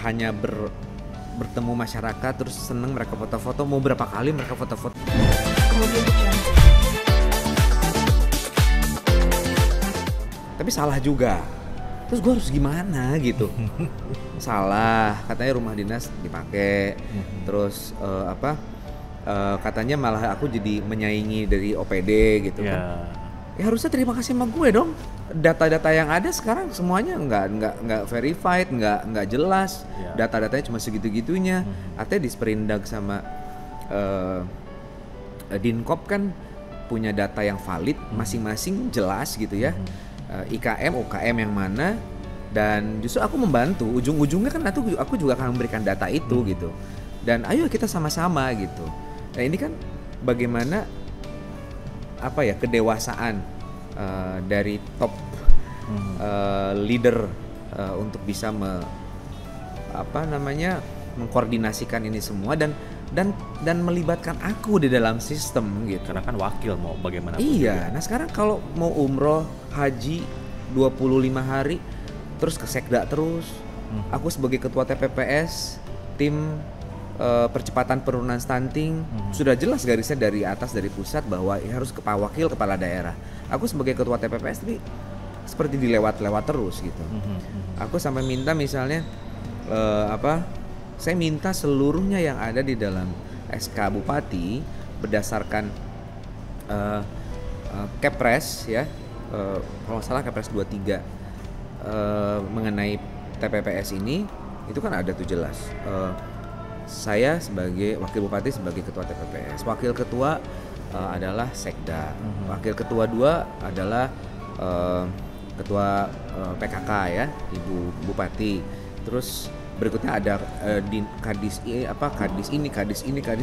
hanya bertemu masyarakat terus seneng mereka foto-foto, mau berapa kali mereka foto-foto. Tapi salah juga. Terus gue harus gimana gitu? Salah, katanya rumah dinas dipakai. Terus katanya malah aku jadi menyaingi dari OPD gitu kan. Ya harusnya terima kasih sama gue dong. Data-data yang ada sekarang semuanya nggak verified, nggak jelas. Data-datanya cuma segitu-gitunya. Artinya disperindak sama Dinkop kan punya data yang valid, masing-masing jelas gitu ya. IKM, UKM yang mana, dan justru aku membantu. Ujung-ujungnya kan aku juga akan memberikan data itu gitu. Dan ayo kita sama-sama gitu. Nah ini kan bagaimana kedewasaan dari top leader untuk bisa mengkoordinasikan ini semua dan melibatkan aku di dalam sistem gitu. Karena kan wakil mau bagaimana. Iya, nah sekarang kalau mau umroh, haji 25 hari terus ke Sekda terus. Aku sebagai ketua TPPS, tim percepatan penurunan stunting, sudah jelas garisnya dari atas, dari pusat bahwa harus ke wakil kepala daerah. Aku sebagai ketua TPPS tapi seperti dilewat-lewat terus gitu. Aku sampai minta misalnya saya minta seluruhnya yang ada di dalam SK Bupati berdasarkan Kepres ya, kalau nggak salah Kepres 23 mengenai TPPS ini, itu kan ada tuh jelas. Saya sebagai wakil bupati sebagai ketua TPPS, wakil ketua adalah Sekda, wakil ketua 2 adalah ketua PKK ya, Ibu Bupati. Terus berikutnya ada kadis ini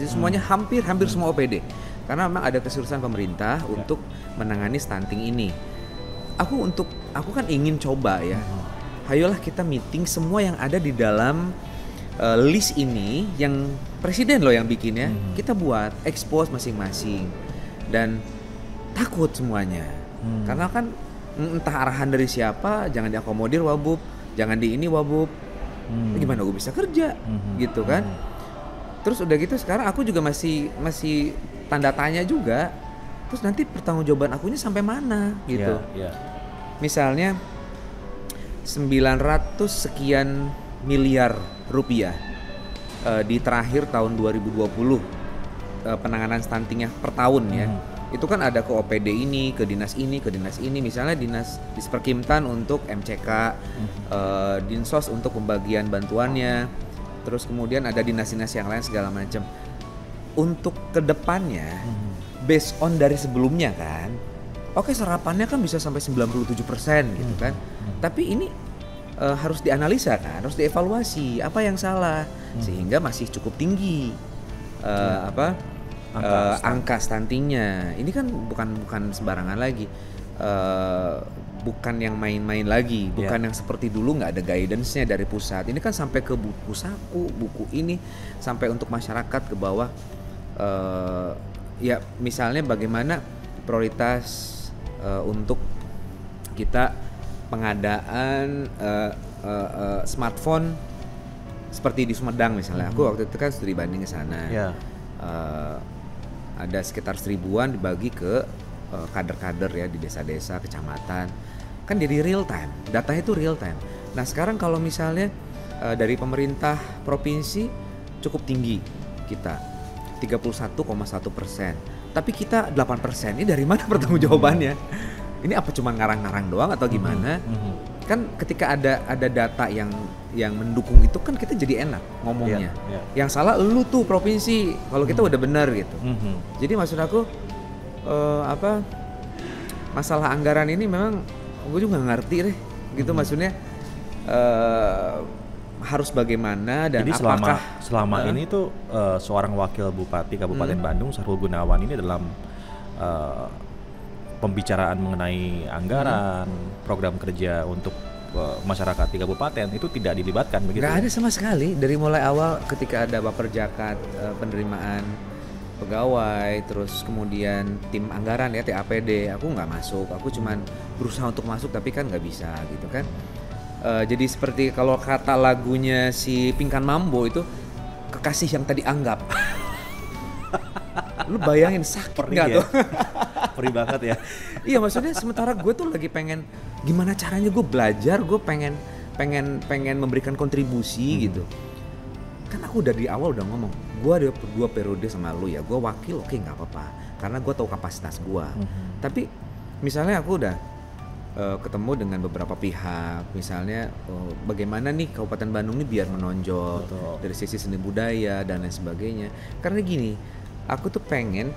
semuanya hampir semua OPD. Karena memang ada keseriusan pemerintah untuk menangani stunting ini. Aku kan ingin coba ya. Ayolah kita meeting semua yang ada di dalam list ini, yang presiden loh yang bikin ya. Kita buat expose masing-masing dan takut semuanya. Karena kan entah arahan dari siapa, jangan diakomodir Wabub, jangan di ini Wabub. Gimana gue bisa kerja gitu kan. Terus udah gitu sekarang aku juga masih tanda tanya juga. Terus nanti pertanggungjawaban akunya sampai mana gitu. Misalnya 900 sekian miliar rupiah di terakhir tahun 2020 penanganan stuntingnya per tahun ya. Itu kan ada ke OPD ini, ke dinas ini, misalnya dinas Disperkimtan untuk MCK, Dinsos untuk pembagian bantuannya, terus kemudian ada dinas-dinas yang lain segala macam. Untuk kedepannya, based on dari sebelumnya kan, oke serapannya kan bisa sampai 97% gitu kan, tapi ini harus dianalisa kan, harus dievaluasi apa yang salah sehingga masih cukup tinggi angka stuntingnya. Ini kan bukan sembarangan lagi, bukan yang main-main lagi, bukan yang seperti dulu nggak ada guidance-nya dari pusat. Ini kan sampai ke buku saku, buku ini sampai untuk masyarakat ke bawah. Ya misalnya bagaimana prioritas untuk kita pengadaan smartphone seperti di Sumedang misalnya. Aku waktu itu kan studi banding ke sana. Ada sekitar 1000-an dibagi ke kader-kader ya di desa-desa, kecamatan. Kan jadi real time, datanya itu real time. Nah sekarang kalau misalnya dari pemerintah provinsi cukup tinggi kita 31,1%, tapi kita 8%. Ini dari mana pertanggungjawabannya? Ini apa cuma ngarang-ngarang doang atau gimana? Kan ketika ada data yang mendukung itu kan kita jadi enak ngomongnya. Yang salah lu tuh provinsi, kalau kita udah benar gitu. Jadi maksud aku masalah anggaran ini memang gue juga nggak ngerti deh gitu. Maksudnya harus bagaimana dan jadi apakah selama ini tuh seorang wakil bupati Kabupaten Bandung Sarul Gunawan ini dalam pembicaraan mengenai anggaran, program kerja untuk masyarakat di kabupaten itu tidak dilibatkan begitu? Nggak ada sama sekali dari mulai awal ketika ada Baperjakat penerimaan pegawai, terus kemudian tim anggaran ya TAPD, aku nggak masuk, aku cuman berusaha untuk masuk tapi kan nggak bisa gitu kan. Jadi seperti kalau kata lagunya si Pinkan Mambo itu, kekasih yang tadi anggap. Lu bayangin sakit Perih nggak ya? tuh? Perih banget ya. Iya, maksudnya sementara gue tuh lagi pengen gimana caranya gue belajar, gue pengen memberikan kontribusi gitu. Kan aku dari awal udah ngomong, gue ada 2 periode sama lu ya, gue wakil, oke nggak apa-apa, karena gue tahu kapasitas gue. Tapi misalnya aku udah ketemu dengan beberapa pihak, misalnya bagaimana nih Kabupaten Bandung ini biar menonjol. Betul. Dari sisi seni budaya dan lain sebagainya. Karena gini, aku tuh pengen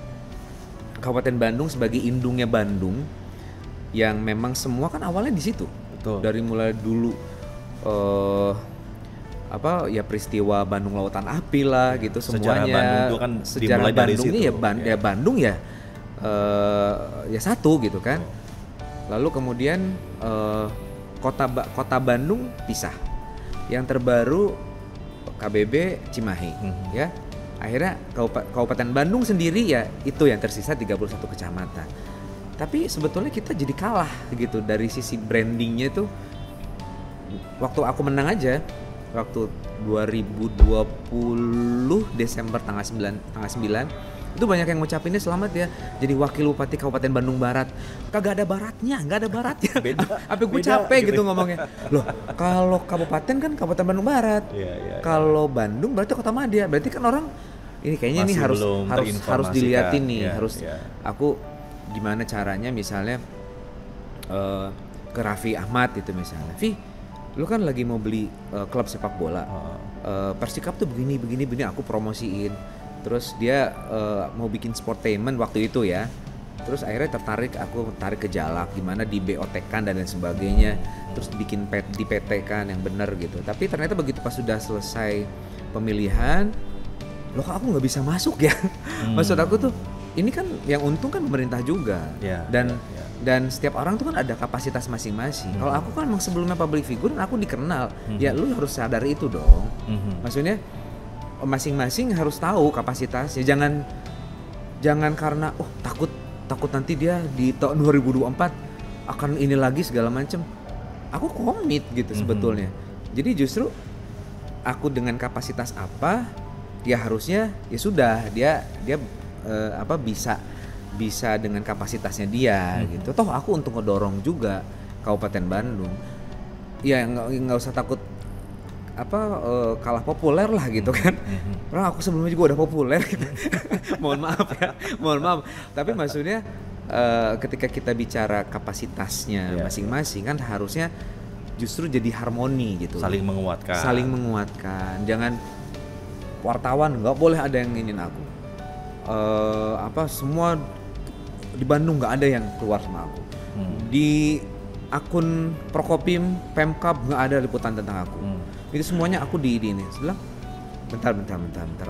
Kabupaten Bandung sebagai indungnya Bandung, yang memang semua kan awalnya di situ. Betul. Dari mulai dulu peristiwa Bandung Lautan Api lah gitu, Sejarah semuanya. Bandung itu kan sejarah dimulai dari Bandung ini situ. ya Bandung ya ya satu gitu kan. Lalu kemudian kota Bandung pisah. Yang terbaru KBB Cimahi ya. Akhirnya Kabupaten Bandung sendiri ya itu yang tersisa 31 kecamatan. Tapi sebetulnya kita jadi kalah gitu dari sisi brandingnya tuh. Waktu aku menang aja, waktu 2020 Desember tanggal 9 itu banyak yang ngucapinnya selamat ya jadi wakil bupati Kabupaten Bandung Barat. Kagak ada baratnya. Beda. Apa gue Beda capek gitu gitu. ngomongnya. Loh, kalau kabupaten kan Kabupaten Bandung Barat. Iya. Kalau Bandung berarti Kota Madya. Berarti kan orang ini kayaknya Masih ini belum harus terinformasikan. diliatin nih. Iya, Harus iya. aku gimana caranya misalnya ke Raffi Ahmad itu misalnya. Vi, lu kan lagi mau beli klub sepak bola. Persikap tuh begini aku promosiin. Terus dia mau bikin sportainment waktu itu ya. Terus akhirnya aku tarik ke Jalak gimana di BOT-kan dan lain sebagainya. Terus dibikin di PT-kan yang benar gitu. Tapi ternyata begitu pas sudah selesai pemilihan, loh kok aku nggak bisa masuk ya? Maksud aku tuh ini kan yang untung kan pemerintah juga. Dan setiap orang tuh kan ada kapasitas masing-masing. Kalau aku kan emang sebelumnya public figure dan aku dikenal, ya lu harus sadar itu dong. Maksudnya masing-masing harus tahu kapasitasnya. Jangan karena takut nanti dia di tahun 2024 akan ini lagi segala macem. Aku komit gitu sebetulnya. Jadi justru aku dengan kapasitas apa, ya harusnya ya sudah dia bisa dengan kapasitasnya dia gitu. Toh aku untuk ngedorong juga Kabupaten Bandung. Ya nggak usah takut kalah populer lah gitu kan. Karena aku sebelumnya juga udah populer gitu. Mohon maaf. Tapi maksudnya ketika kita bicara kapasitasnya masing-masing kan harusnya justru jadi harmoni gitu. Saling menguatkan. Jangan wartawan nggak boleh ada yang ingin aku. Semua di Bandung nggak ada yang keluar sama aku. Di akun Prokopim Pemkab nggak ada liputan tentang aku. Itu semuanya aku di ini. Sebelah bentar.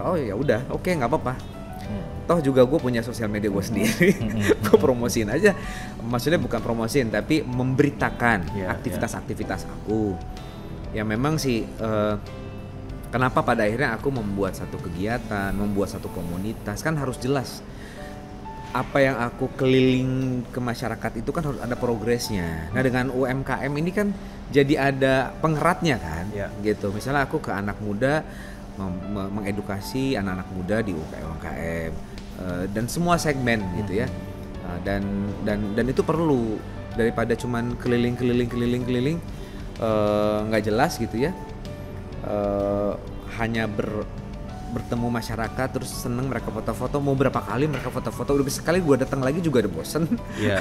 Oh ya udah, oke nggak apa-apa. Toh juga gue punya sosial media gue sendiri. Gue promosiin aja. Maksudnya bukan promosiin tapi memberitakan aktivitas-aktivitas aku. Ya memang sih kenapa pada akhirnya aku membuat satu kegiatan, membuat satu komunitas kan harus jelas. Apa yang aku keliling ke masyarakat itu kan harus ada progresnya. Nah dengan UMKM ini kan jadi ada pengeratnya kan, gitu. Misalnya aku ke anak muda mengedukasi anak-anak muda di UMKM dan semua segmen gitu ya. Dan itu perlu daripada cuman keliling nggak jelas gitu ya. Hanya bertemu masyarakat terus seneng mereka foto-foto, mau berapa kali mereka foto-foto, udah sekali gue datang lagi juga udah bosen. Iya.